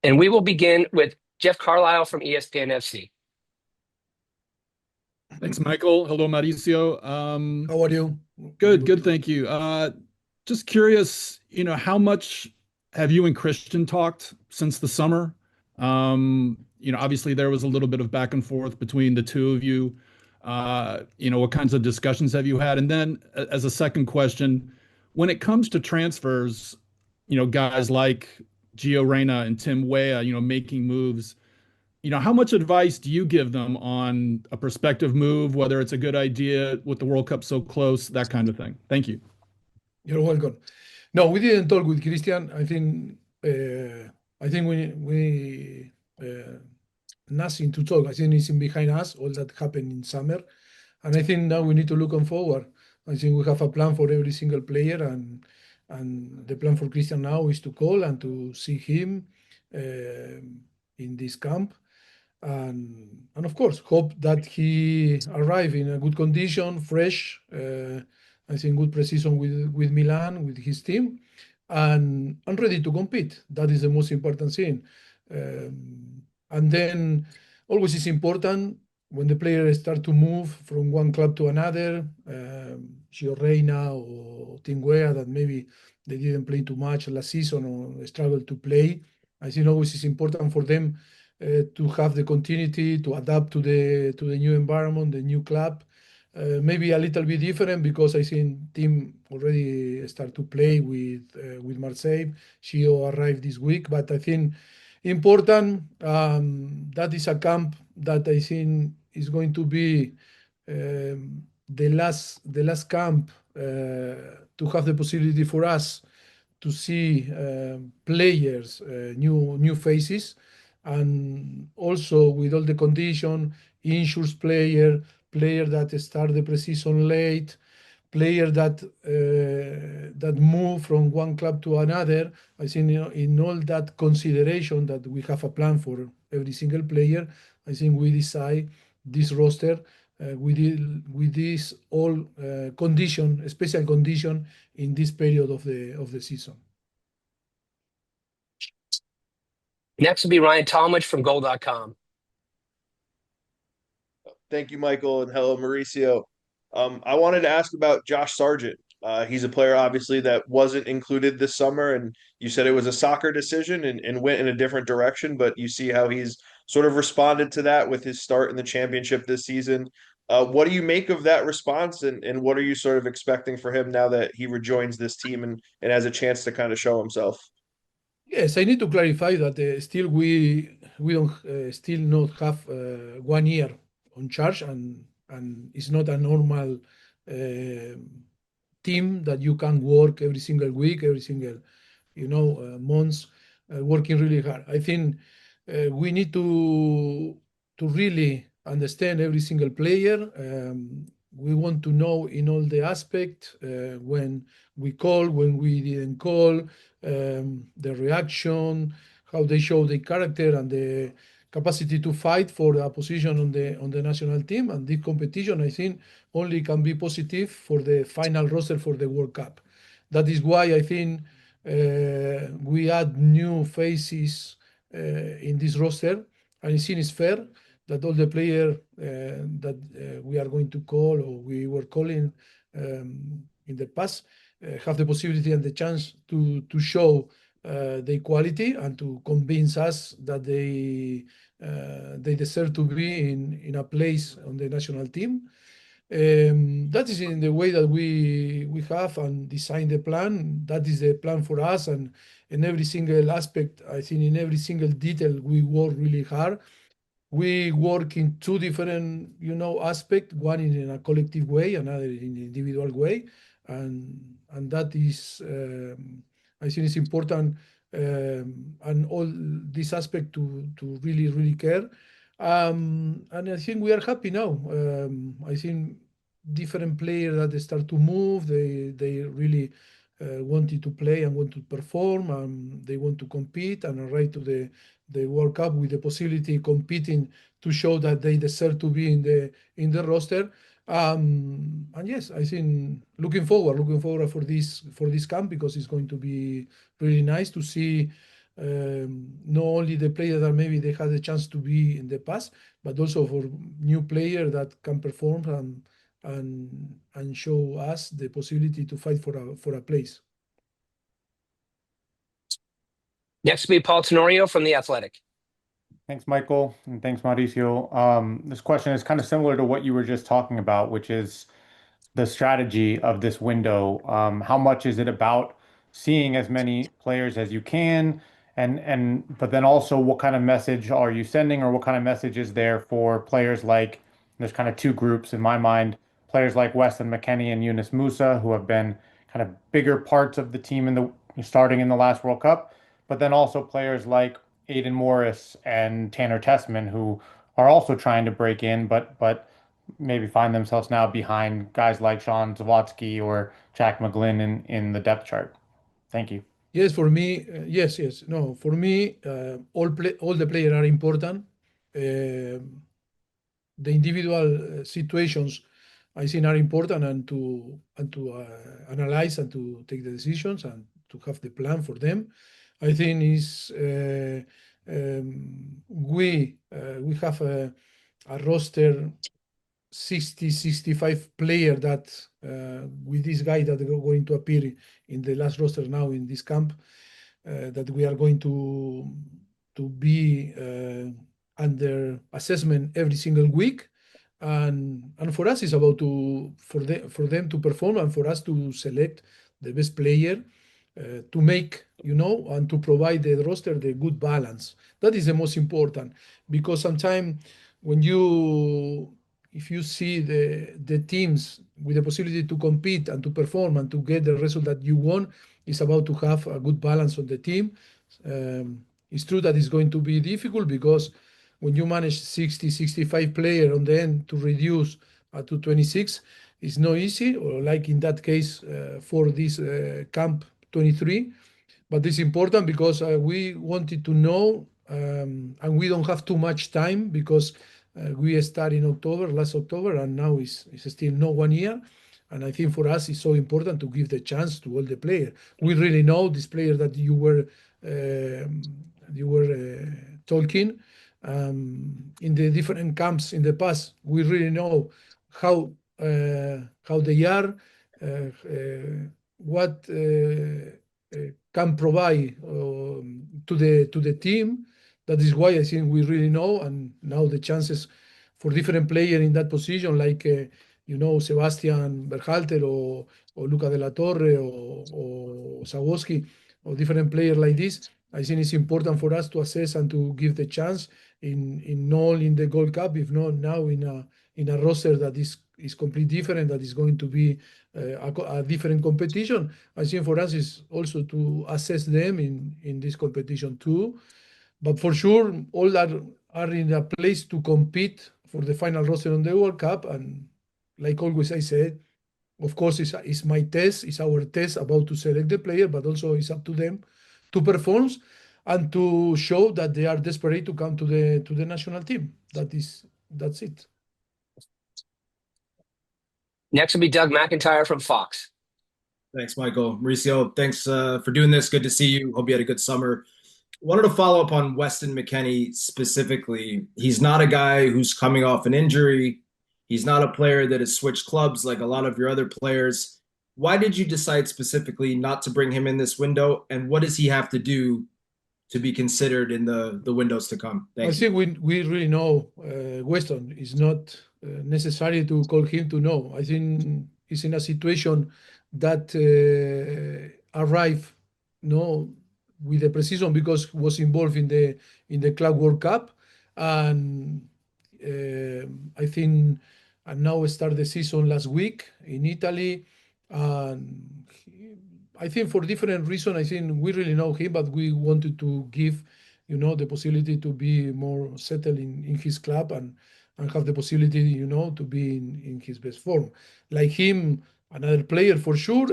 And we will begin with Jeff Carlisle from ESPN FC. Thanks, Michael. Hello, Mauricio. How are you? Good, thank you. Just curious, how much have you and Christian talked since the summer? Obviously there was a little bit of back and forth between the two of you. What kinds of discussions have you had? And then as a second question, when it comes to transfers, guys like Gio Reyna and Tim Weah, making moves, how much advice do you give them on a prospective move, whether it's a good idea with the World Cup so close, that kind of thing? Thank you. You're welcome. No, we didn't talk with Christian. I think we nothing to talk. I think it's in behind us, all that happened in summer. And I think now we need to look on forward. I think we have a plan for every single player, and the plan for Christian now is to call and to see him in this camp. And of course, hope that he arrive in a good condition, fresh. I think good precision with Milan, with his team, and ready to compete. That is the most important thing. And then always is important when the players start to move from one club to another, Gio Reyna or Tim Weah, that maybe they didn't play too much last season or struggled to play. I think always is important for them to have the continuity, to adapt to the new environment, the new club. Maybe a little bit different because I think Tim already start to play with Marseille. Gio arrived this week, but I think important that is a camp that I think is going to be the last camp to have the possibility for us to see players, new faces, and also with all the condition, insurance player that start the preseason late, player that move from one club to another. I think in all that consideration that we have a plan for every single player, I think we decide this roster with this all condition, special condition in this period of the season. Next will be Ryan Talmadge from Gold.com. Thank you, Michael, and hello, Mauricio. I wanted to ask about Josh Sargent. He's a player, obviously, that wasn't included this summer, and you said it was a soccer decision and went in a different direction, but you see how he's sort of responded to that with his start in the championship this season. What do you make of that response, and what are you sort of expecting for him now that he rejoins this team and has a chance to kind of show himself? Yes, I need to clarify that still we don't still not have 1 year on charge, and it's not a normal team that you can work every single week, every single months, working really hard. I think we need to really understand every single player. We want to know in all the aspect when we call, when we didn't call, the reaction, how they show the character and the capacity to fight for a position on the national team. And this competition, I think, only can be positive for the final roster for the World Cup. That is why I think we add new faces in this roster, and I think it's fair that all the players that we are going to call or we were calling in the past have the possibility and the chance to show the quality and to convince us that they deserve to be in a place on the national team. That is in the way that we have and design the plan. That is the plan for us, and in every single aspect, I think in every single detail, we work really hard. We work in two different, aspects. One in a collective way, another in an individual way, and that is, I think, it's important, and all this aspect to really care. And I think we are happy now. I think different players that they start to move, they really wanted to play and want to perform, and they want to compete and arrive to the World Cup with the possibility competing to show that they deserve to be in the roster. And yes, I think looking forward for this camp, because it's going to be really nice to see not only the players that maybe they had the chance to be in the past, but also for new players that can perform and show us the possibility to fight for a place. Next will be Paul Tenorio from The Athletic. Thanks, Michael, and thanks, Mauricio. This question is kind of similar to what you were just talking about, which is the strategy of this window. How much is it about seeing as many players as you can, but then also what kind of message are you sending, or what kind of message is there for players like, there's kind of two groups in my mind, players like Weston McKennie and Yunus Musa, who have been kind of bigger parts of the team starting in the last World Cup, but then also players like Aiden Morris and Tanner Tessman, who are also trying to break in, but maybe find themselves now behind guys like Sean Zawadzki or Jack McGlynn in the depth chart. Thank you. Yes, for me, yes. No, for me, all the players are important. The individual situations I think are important, and to analyze and to take the decisions and to have the plan for them. I think is we have a roster 65 player that with this guy that are going to appear in the last roster now in this camp, that we are going to be under assessment every single week, and for us it's about for them to perform, and for us to select the best player to make, and to provide the roster the good balance. That is the most important, because sometimes if you see the teams with the possibility to compete and to perform and to get the result that you want, it's about to have a good balance on the team. It's true that it's going to be difficult, because when you manage 65 players on the end, to reduce to 26 is not easy, or like in that case for this camp 23. But it's important because we wanted to know, and we don't have too much time, because we start in last October, and now it's still not 1 year. And I think for us it's so important to give the chance to all the players. We really know this player that you were talking in the different camps in the past. We really know how they are, what can provide to the team. That is why I think we really know, and now the chances for different players in that position, like Sebastian Berhalter or Luca de la Torre or Zawadzki, or different players like this. I think it's important for us to assess and to give the chance in not only in the Gold Cup, if not now in a roster that is completely different, that is going to be a different competition. I think for us is also to assess them in this competition too. But for sure, all are in a place to compete for the final roster on the World Cup. And like always I said, of course, it's my test, it's our test about to select the player, but also it's up to them to perform and to show that they are desperate to come to the national team. That's it. Next will be Doug McIntyre from Fox. Thanks, Michael. Mauricio, thanks for doing this. Good to see you. Hope you had a good summer. Wanted to follow up on Weston McKennie specifically. He's not a guy who's coming off an injury. He's not a player that has switched clubs like a lot of your other players. Why did you decide specifically not to bring him in this window? And what does he have to do to be considered in the windows to come? I think we really know Weston. It's not necessary to call him to know. I think he's in a situation that arrived with the precision, because he was involved in the Club World Cup, and I think and now start the season last week in Italy. And I think for different reasons, I think we really know him, but we wanted to give the possibility to be more settled in his club and have the possibility to be in his best form. Like him, another player for sure,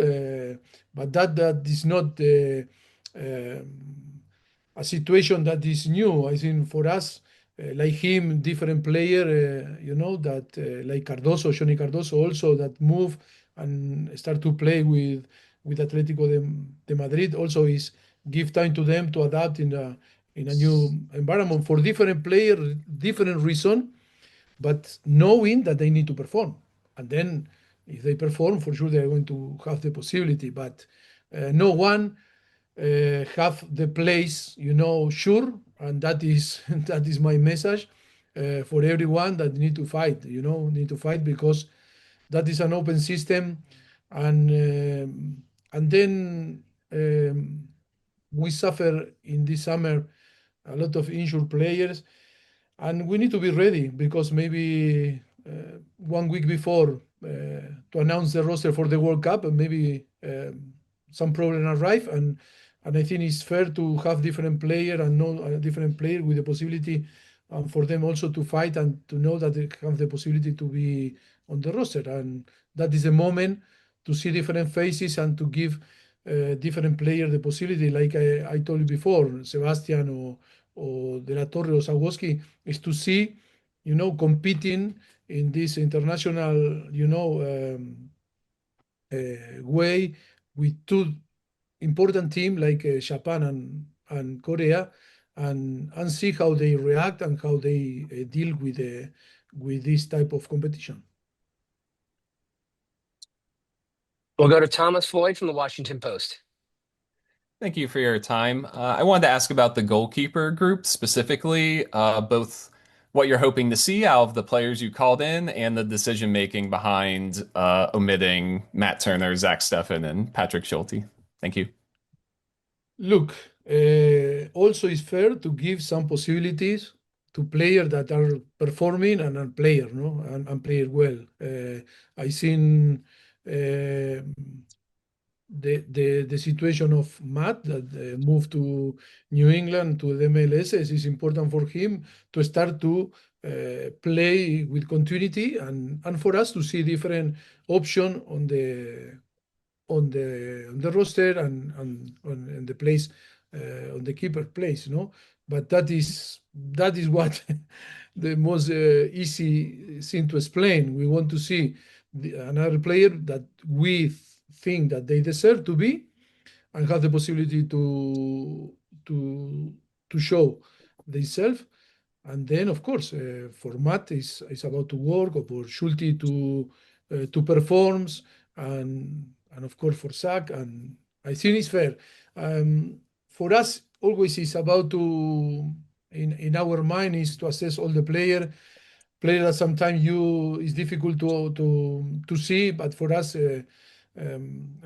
but that is not a situation that is new. I think for us, like him, different player, that like Johnny Cardoso also, that move and start to play with Atlético de Madrid, also is give time to them to adapt in a new environment for different players, different reason, but knowing that they need to perform. And then if they perform, for sure they're going to have the possibility. But no one have the place, sure, and that is that is my message for everyone that need to fight. Need to fight because that is an open system, and then we suffer in this summer a lot of injured players, and we need to be ready because maybe 1 week before to announce the roster for the World Cup, and maybe some problem arrive, and I think it's fair to have different player and know a different player with the possibility for them also to fight and to know that they have the possibility to be on the roster, and that is the moment to see different faces and to give different players the possibility, like I told you before, Sebastian or De La Torre or Zawoski, is to see, competing in this international, way with two important teams like Japan and Korea, and see how they react and how they deal with this type of competition. We'll go to Thomas Floyd from the Washington Post. Thank you for your time. I wanted to ask about the goalkeeper group specifically, both what you're hoping to see out of the players you called in and the decision making behind omitting Matt Turner, Zach Steffen, and Patrick Schulte. Thank you. Look, also it's fair to give some possibilities to players that are performing and are player, no, and play well. I seen the situation of Matt that moved to New England to the MLS. Is important for him to start to play with continuity, and for us to see different option on the roster and on the place, on the keeper place, But that is what the most easy thing to explain. We want to see another player that we think that they deserve to be and have the possibility to show themselves. And then, of course, for Matt is about to work, or for Schulte to perform, and of course for Zach, and I think it's fair. For us, always is about to, in our mind, is to assess all the player that sometimes is difficult to see, but for us, I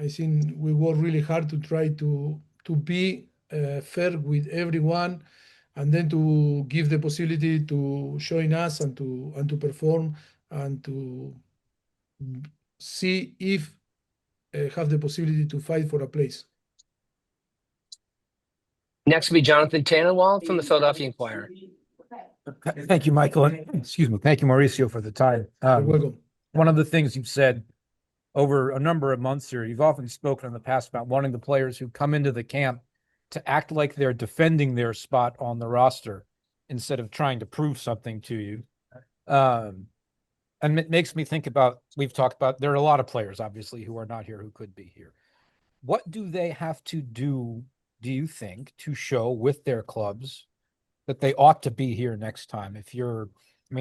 think we work really hard to try to be fair with everyone, and then to give the possibility to join us and to perform and to see if have the possibility to fight for a place. Next will be Jonathan Tannenwald from the Philadelphia Inquirer. Thank you, Michael. And, excuse me. Thank you, Mauricio, for the time. You're welcome. One of the things you've said over a number of months here, you've often spoken in the past about wanting the players who come into the camp to act like they're defending their spot on the roster instead of trying to prove something to you. And it makes me think about, we've talked about, there are a lot of players, obviously, who are not here, who could be here. What do they have to do you think, to show with their clubs that they ought to be here next time?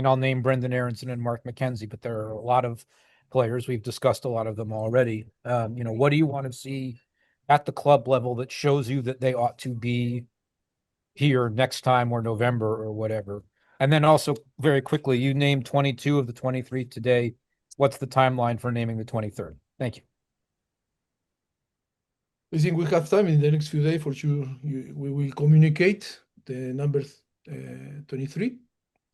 I'll name Brendan Aronson and Mark McKenzie, but there are a lot of players. We've discussed a lot of them already. What do you want to see at the club level that shows you that they ought to be here next time, or November, or whatever? And then also, very quickly, you named 22 of the 23 today. What's the timeline for naming the 23rd? Thank you. I think we have time in the next few days for sure. We will communicate the number 23,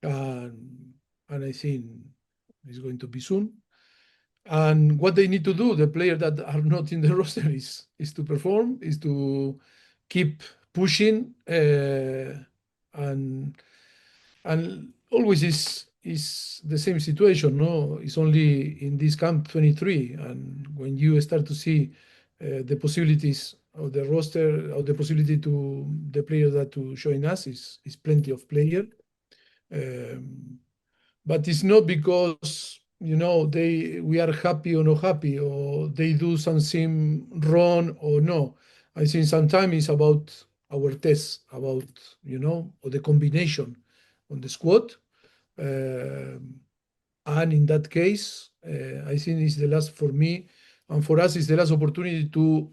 and I think it's going to be soon. And what they need to do, the players that are not in the roster, is to perform, is to keep pushing, and always is the same situation. No, it's only in this camp 23, and when you start to see the possibilities of the roster, or the possibility to the players that to join us, is plenty of players. But it's not because we are happy or not happy, or they do something wrong or no. I think sometimes it's about our tests, about, or the combination on the squad. And in that case, I think it's the last for me, and for us, it's the last opportunity to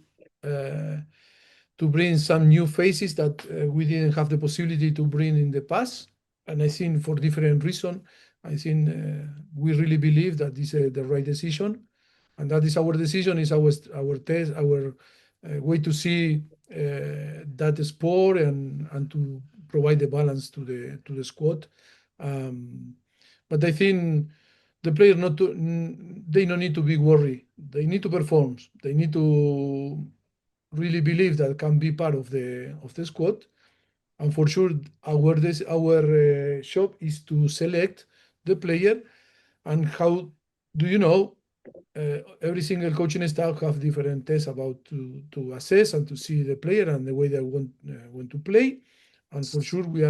bring some new faces that we didn't have the possibility to bring in the past. And I think for different reasons, I think we really believe that this is the right decision, and that is our decision, is our test, our way to see that sport and to provide the balance to the squad. But I think the players they don't need to be worried. They need to perform. They need to really believe that can be part of the squad. And for sure, our job is to select the player. And how do you know? Every single coaching staff have different tests about to assess and to see the player and the way they want to play. And for sure, we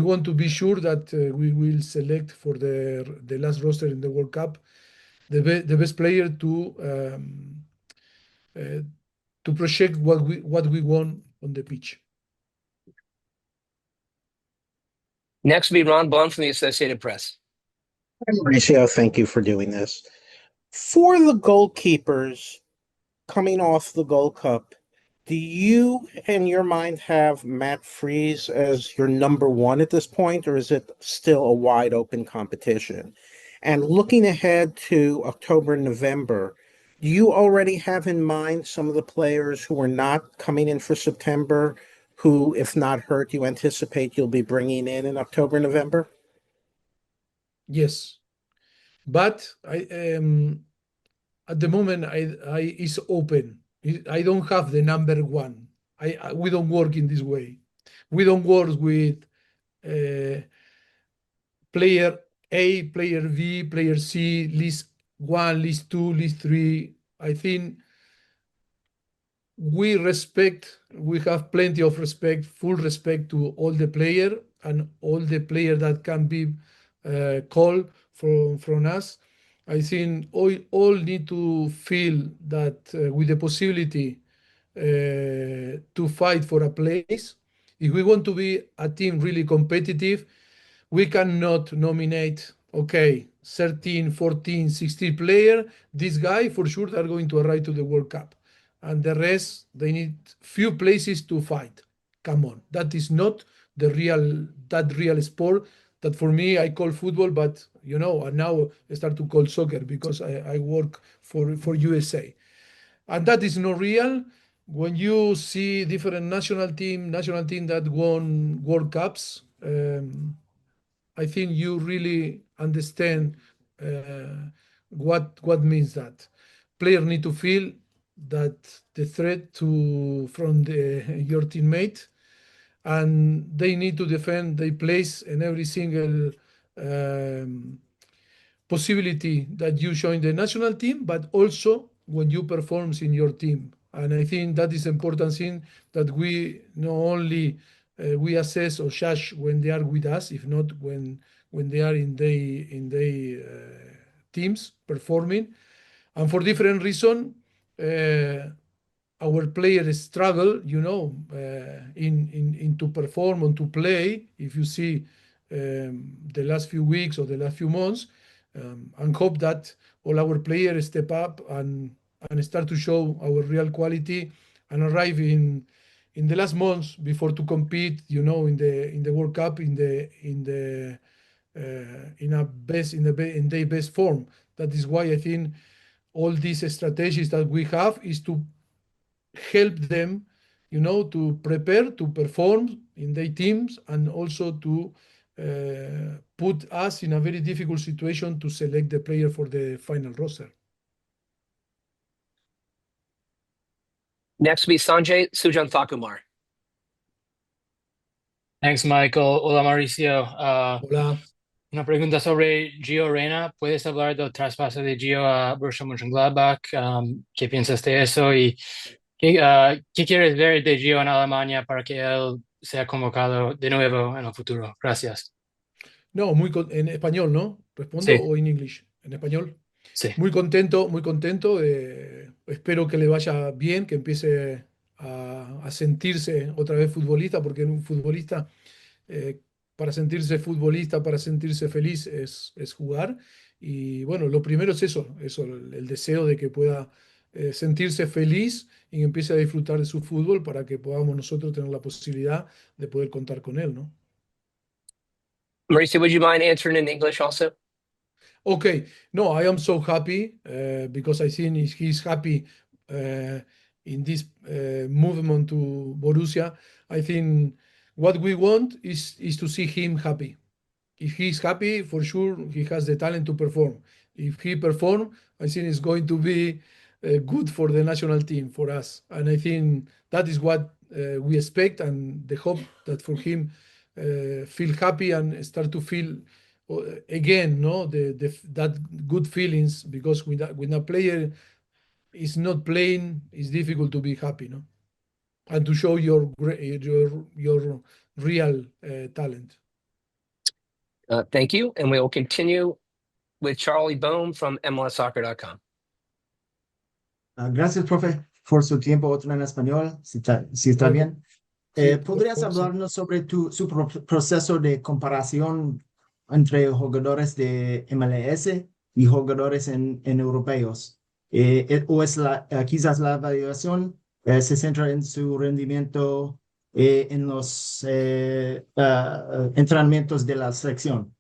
want to be sure that we will select for the last roster in the World Cup the best player to project what we want on the pitch. Next will be Ron Blum from the Associated Press. Hi, Mauricio, thank you for doing this. For the goalkeepers coming off the Gold Cup, do you, in your mind, have Matt Freese as your number one at this point, or is it still a wide open competition? And looking ahead to October and November, do you already have in mind some of the players who are not coming in for September, who, if not hurt, you anticipate you'll be bringing in October, November? Yes, but at the moment it's open. I don't have the number one. We don't work in this way. We don't work with player A, player B, player C, list one, list two, list three. I think we have plenty of respect, full respect to all the player and all the player that can be called from us. I think all need to feel that with the possibility to fight for a place. If we want to be a team really competitive, we cannot nominate, 13, 14, 16 player. This guy for sure are going to arrive to the World Cup. And the rest, they need few places to fight. Come on. That is not that real sport that for me I call football, but and now I start to call soccer because I work for USA. And that is not real. When you see different national team that won World Cups, I think you really understand what means that. Players need to feel that the threat from your teammate, and they need to defend their place in every single possibility that you join the national team, but also when you perform in your team. And I think that is important thing that we not only we assess or judge when they are with us, if not when they are in their teams performing. And for different reason, our players struggle, in to perform and to play. If you see the last few weeks or the last few months, and hope that all our players step up and start to show our real quality and arrive in the last months before to compete, in the World Cup in their best form. That is why I think all these strategies that we have is to help them, to prepare to perform in their teams, and also to put us in a very difficult situation to select the player for the final roster. Next will be Sanjay Sujanthakumar. Thanks, Michael. Hola, Mauricio. Hola. Una pregunta sobre Gio Reyna. ¿Puedes hablar del traspaso de Gio a Borussia Mönchengladbach? ¿Qué piensas de eso? ¿Y qué quieres ver de Gio en Alemania para que él sea convocado de nuevo en el futuro? Gracias. No, en español, ¿no? ¿Respondo Sí. o en inglés? En español. Sí. Muy contento. Espero que le vaya bien, que empiece a sentirse otra vez futbolista, porque un futbolista, para sentirse futbolista, para sentirse feliz, es jugar. Y bueno, lo primero es eso, el deseo de que pueda sentirse feliz y empiece a disfrutar de su fútbol para que podamos nosotros tener la posibilidad de poder contar con él, ¿no? Mauricio, would you mind answering in English also? Okay, no, I am so happy because I think he's happy in this movement to Borussia. I think what we want is to see him happy. If he's happy, for sure he has the talent to perform. If he perform, I think it's going to be good for the national team, for us. And I think that is what we expect, and the hope that for him feel happy and start to feel again, no, that good feelings, because when a player is not playing, it's difficult to be happy, no, and to show your real talent. Thank you. And we will continue with Charlie Bohm from MLSsoccer.com. Gracias, profe, por su tiempo. Otro en español, si está bien. Sí, ¿Podrías por favor, sí. hablarnos sobre su proceso de comparación entre jugadores de MLS y jugadores en europeos? ¿O es quizás la evaluación se centra en su rendimiento en los entrenamientos de la selección?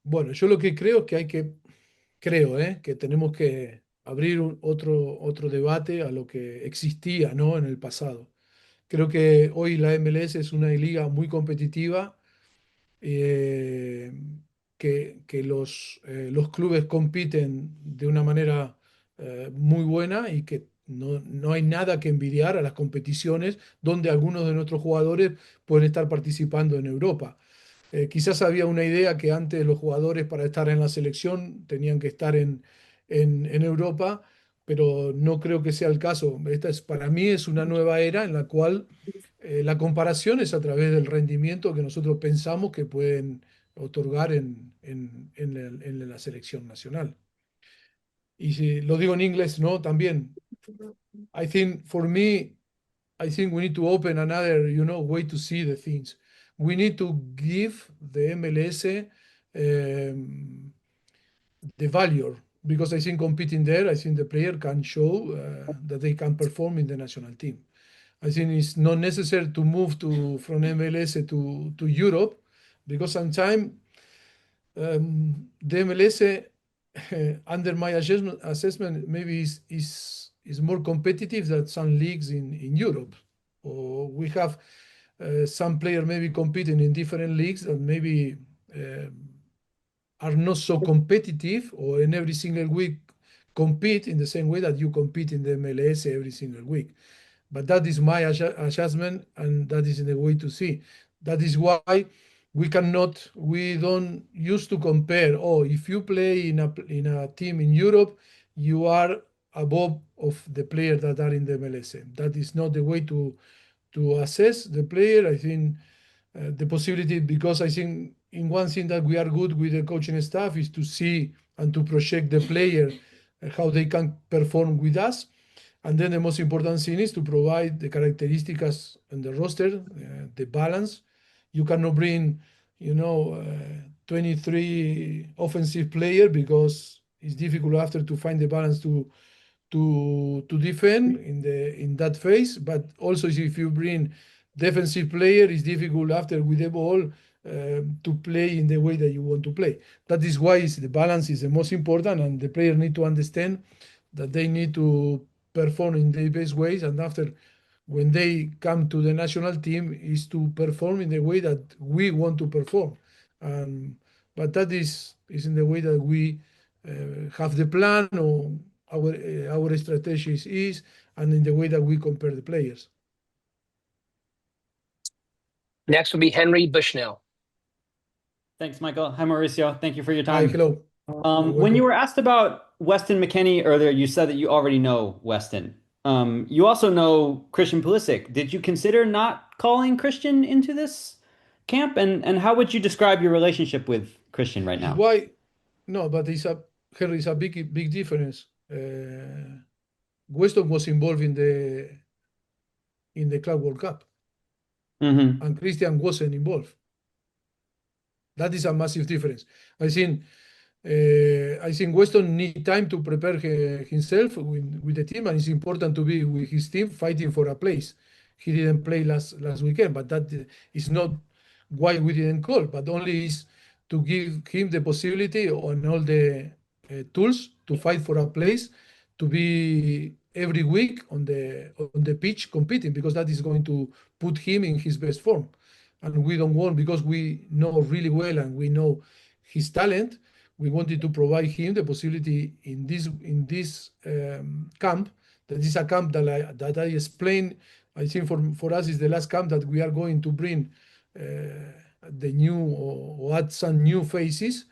Bueno, yo lo que creo es que que tenemos que abrir otro debate a lo que existía, ¿no?, en el pasado. Creo que hoy la MLS es una liga muy competitiva, eh, que los clubes compiten de una manera muy buena, y que no hay nada que envidiar a las competiciones donde algunos de nuestros jugadores pueden estar participando en Europa. Quizás había una idea que antes los jugadores, para estar en la selección, tenían que estar en Europa, pero no creo que sea el caso. Para mí es una nueva era en la cual la comparación es a través del rendimiento que nosotros pensamos que pueden otorgar en la selección nacional. Y si lo digo en inglés, ¿no? También, I think for me, I think we need to open another, way to see the things. We need to give the MLS the value, because I think competing there, I think the player can show that they can perform in the national team. I think it's not necessary to move from MLS to Europe, because sometimes the MLS, under my assessment, maybe is more competitive than some leagues in Europe. Or we have some players maybe competing in different leagues that maybe are not so competitive, or in every single week compete in the same way that you compete in the MLS every single week. But that is my adjustment, and that is the way to see. That is why we don't used to compare. Oh, if you play in a team in Europe, you are above of the players that are in the MLS. That is not the way to assess the player. I think the possibility, because I think in one thing that we are good with the coaching staff is to see and to project the player, how they can perform with us. And then the most important thing is to provide the characteristics and the roster, the balance. You cannot bring, 23 offensive players, because it's difficult after to find the balance to defend in that phase. But also, if you bring defensive player, it's difficult after with the ball to play in the way that you want to play. That is why the balance is the most important, and the player need to understand that they need to perform in the best ways, and after, when they come to the national team, is to perform in the way that we want to perform. But that is in the way that we have the plan, or our strategies is, and in the way that we compare the players. Next will be Henry Bushnell. Thanks, Michael. Hi, Mauricio. Thank you for your Hi, time. hello. When you were asked about Weston McKennie earlier, you said that you already know Weston. You also know Christian Pulisic. Did you consider not calling Christian into this camp? And how would you describe your relationship with Christian right now? Why? No, but Henry, it's a big difference. Weston was involved in in the Club World Cup, Mm-hmm. and Christian wasn't involved. That is a massive difference. I think Weston need time to prepare himself with the team, and it's important to be with his team fighting for a place. He didn't play last weekend, but that is not why we didn't call, but only is to give him the possibility on all the tools to fight for a place, to be every week on the pitch competing, because that is going to put him in his best form. And we don't want, because we know really well and we know his talent, we wanted to provide him the possibility in this camp. That is a camp that I explained. I think for us is the last camp that we are going to bring the new or add some new faces,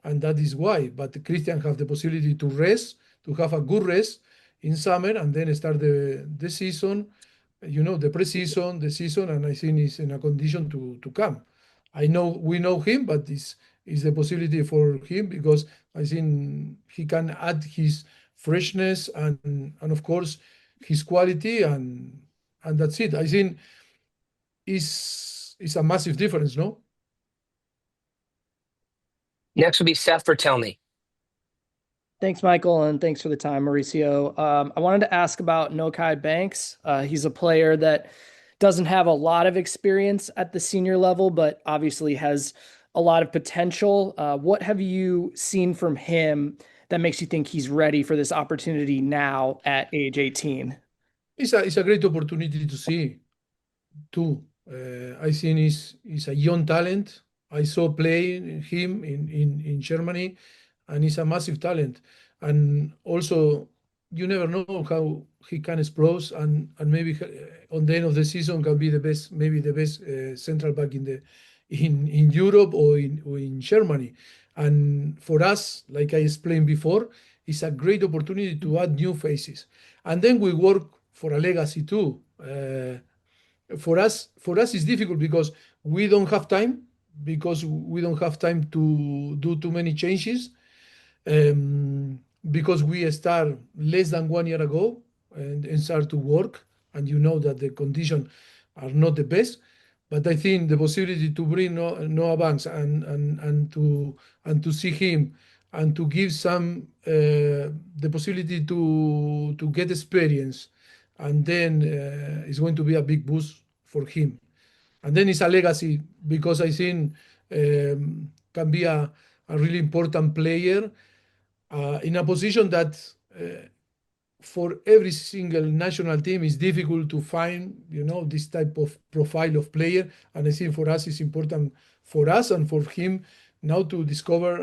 and that is why. But Christian have the possibility to rest, to have a good rest in summer, and then start the season, the preseason, the season, and I think he's in a condition to come. We know him, but this is the possibility for him, because I think he can add his freshness and of course his quality, and that's it. I think it's a massive difference, no? Next will be Seth Vertelny. Thanks, Michael, and thanks for the time, Mauricio. I wanted to ask about Noahkai Banks. He's a player that doesn't have a lot of experience at the senior level, but obviously has a lot of potential. What have you seen from him that makes you think he's ready for this opportunity now at age 18? It's a great opportunity to see, too. I think he's a young talent. I saw play him in Germany, and he's a massive talent. And also, you never know how he can explode, and maybe on the end of the season can be the best, maybe the best central back in Europe or in Germany. And for us, like I explained before, it's a great opportunity to add new faces. And then we work for a legacy too. For us, it's difficult because we don't have time, to do too many changes, because we start less than 1 year ago and start to work, and you know that the conditions are not the best. But I think the possibility to bring Noah Banks and to see him and to give some the possibility to get experience, and then it's going to be a big boost for him. And then it's a legacy, because I think can be a really important player in a position that for every single national team is difficult to find, this type of profile of player. And I think for us it's important, for us and for him, now to discover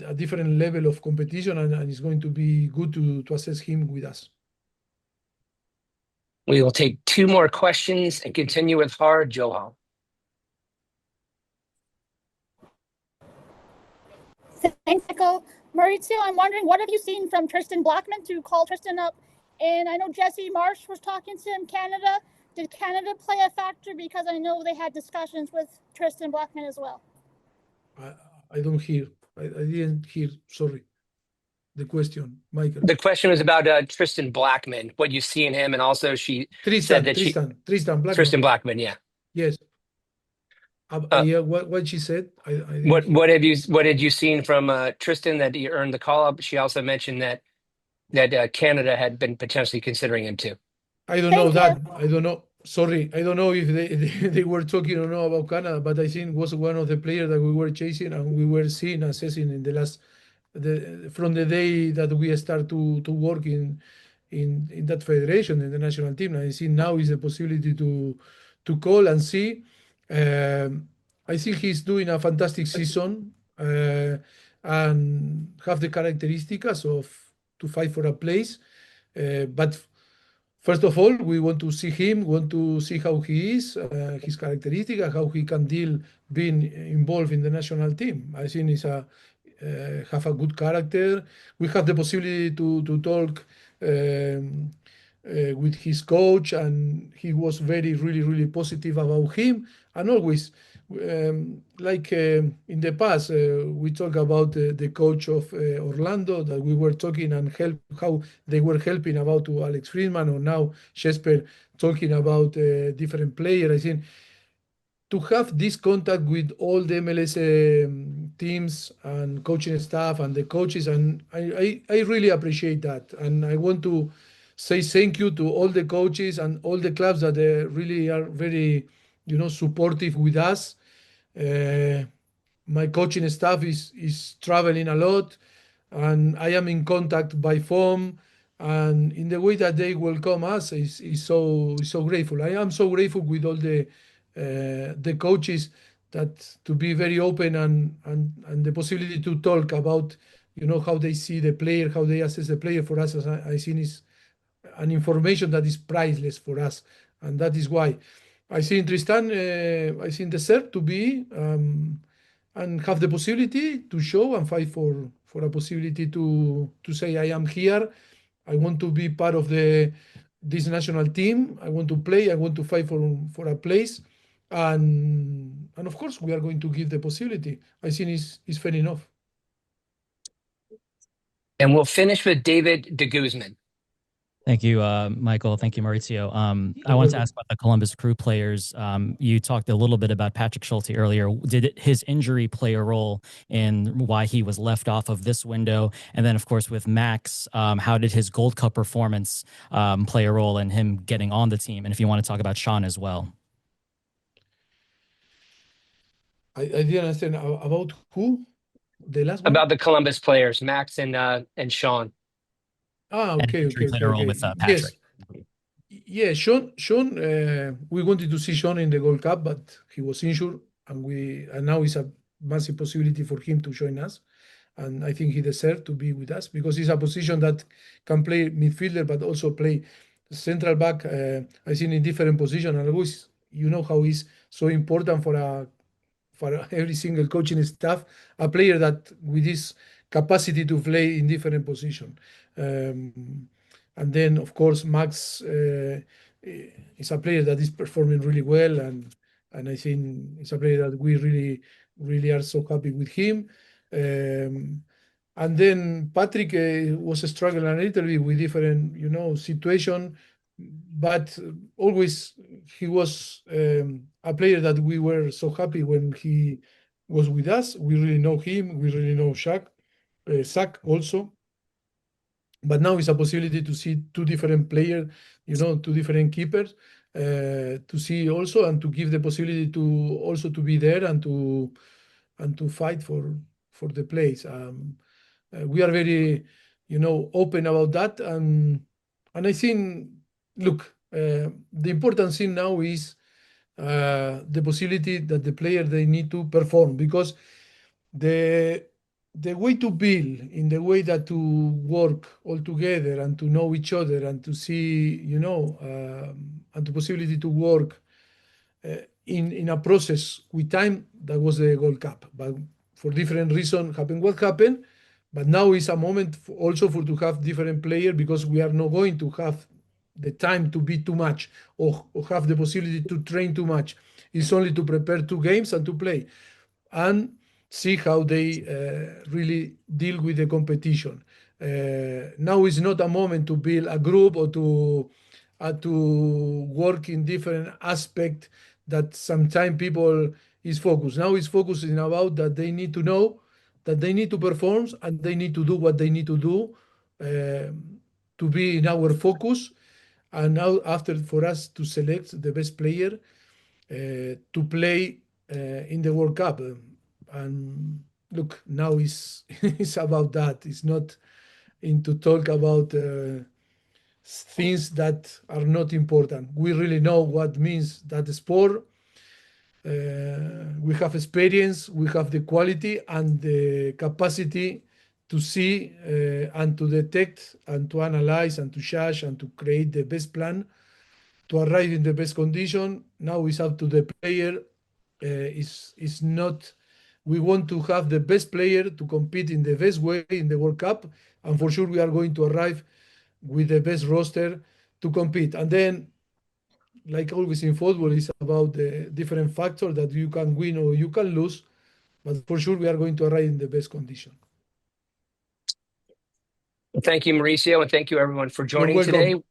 a different level of competition, and it's going to be good to assess him with us. We will take 2 more questions and continue with Hard Johal. Thanks, Michael. Mauricio, I'm wondering, what have you seen from Tristan Blackman to call Tristan up? And I know Jesse Marsh was talking to him, Canada. Did Canada play a factor? Because I know they had discussions with Tristan Blackman as well. I don't hear. I didn't hear, sorry, the question, Michael. The question was about Tristan Blackman, what you see in him, and also she said that Tristan Blackman. Tristan Blackman, yeah. Yes. Yeah, what she said. What did you seen from Tristan that he earned the call up? She also mentioned that Canada had been potentially considering him too. I don't know that. I don't know. Sorry, I don't know if they were talking or not about Canada, but I think it was one of the players that we were chasing and we were seeing, assessing in from the day that we start to work in that federation, in the national team. And I see now is a possibility to call and see. I think he's doing a fantastic season and have the characteristics to fight for a place. But first of all, we want to see him, want to see how he is, his characteristics, and how he can deal being involved in the national team. I think he's have a good character. We have the possibility to talk with his coach, and he was really positive about him. And always, like in the past, we talk about the coach of Orlando that we were talking and how they were helping about to Alex Friedman, or now Jesper talking about different players. I think to have this contact with all the MLS teams and coaching staff and the coaches, and I really appreciate that. And I want to say thank you to all the coaches and all the clubs that really are very, supportive with us. My coaching staff is traveling a lot, and I am in contact by phone. And in the way that they welcome us is so grateful. I am so grateful with all the coaches that to be very open and the possibility to talk about how they see the player, how they assess the player. For us, as I think is an information that is priceless for us, and that is why I think Tristan, I think deserve to be and have the possibility to show and fight for a possibility to say I am here. I want to be part of this national team. I want to play. I want to fight for a place, and of course we are going to give the possibility. I think it's fair enough. And we'll finish with David de Guzman. Thank you, Michael. Thank you, Mauricio. I wanted to ask about the Columbus Crew players. You talked a little bit about Patrick Schulte earlier. Did his injury play a role in why he was left off of this window? And then, of course, with Max, how did his Gold Cup performance play a role in him getting on the team? And if you want to talk about Sean as well. I didn't understand about who? The last one? About the Columbus players, Max and Sean. Okay. Played a role with Patrick. Yes, Sean. We wanted to see Sean in the Gold Cup, but he was injured, and now it's a massive possibility for him to join us. And I think he deserves to be with us because it's a position that can play midfielder, but also play central back. I think in different positions. And always, how he's so important for every single coaching staff, a player that with this capacity to play in different positions. And then, of course, Max is a player that is performing really well, and I think it's a player that we really, really are so happy with him. And then Patrick was struggling a little bit with different, situation, but always he was a player that we were so happy when he was with us. We really know him. We really know Zach also. But now it's a possibility to see two different players, two different keepers, to see also and to give the possibility to also to be there and to fight for the place. We are very, open about that, and I think, look, the important thing now is the possibility that the player they need to perform, because the way to build, in the way that to work all together and to know each other and to see, and the possibility to work in a process with time, that was the Gold Cup. But for different reasons, happened what happened. But now is a moment also for to have different players, because we are not going to have the time to be too much or have the possibility to train too much. It's only to prepare 2 games and to play and see how they really deal with the competition. Now is not a moment to build a group or to work in different aspects that sometimes people is focused. Now is focusing about that they need to know that they need to perform and they need to do what they need to do to be in our focus. And now after for us to select the best player to play in the World Cup. And look, now it's about that. It's not into talk about things that are not important. We really know what means that sport. We have experience, we have the quality and the capacity to see and to detect and to analyze and to judge and to create the best plan to arrive in the best condition. Now it's up to the player. It's not. We want to have the best player to compete in the best way in the World Cup, and for sure we are going to arrive with the best roster to compete. And then, like always in football, it's about the different factors that you can win or you can lose, but for sure we are going to arrive in the best condition. Thank you, Mauricio, and thank you everyone for joining welcome. today.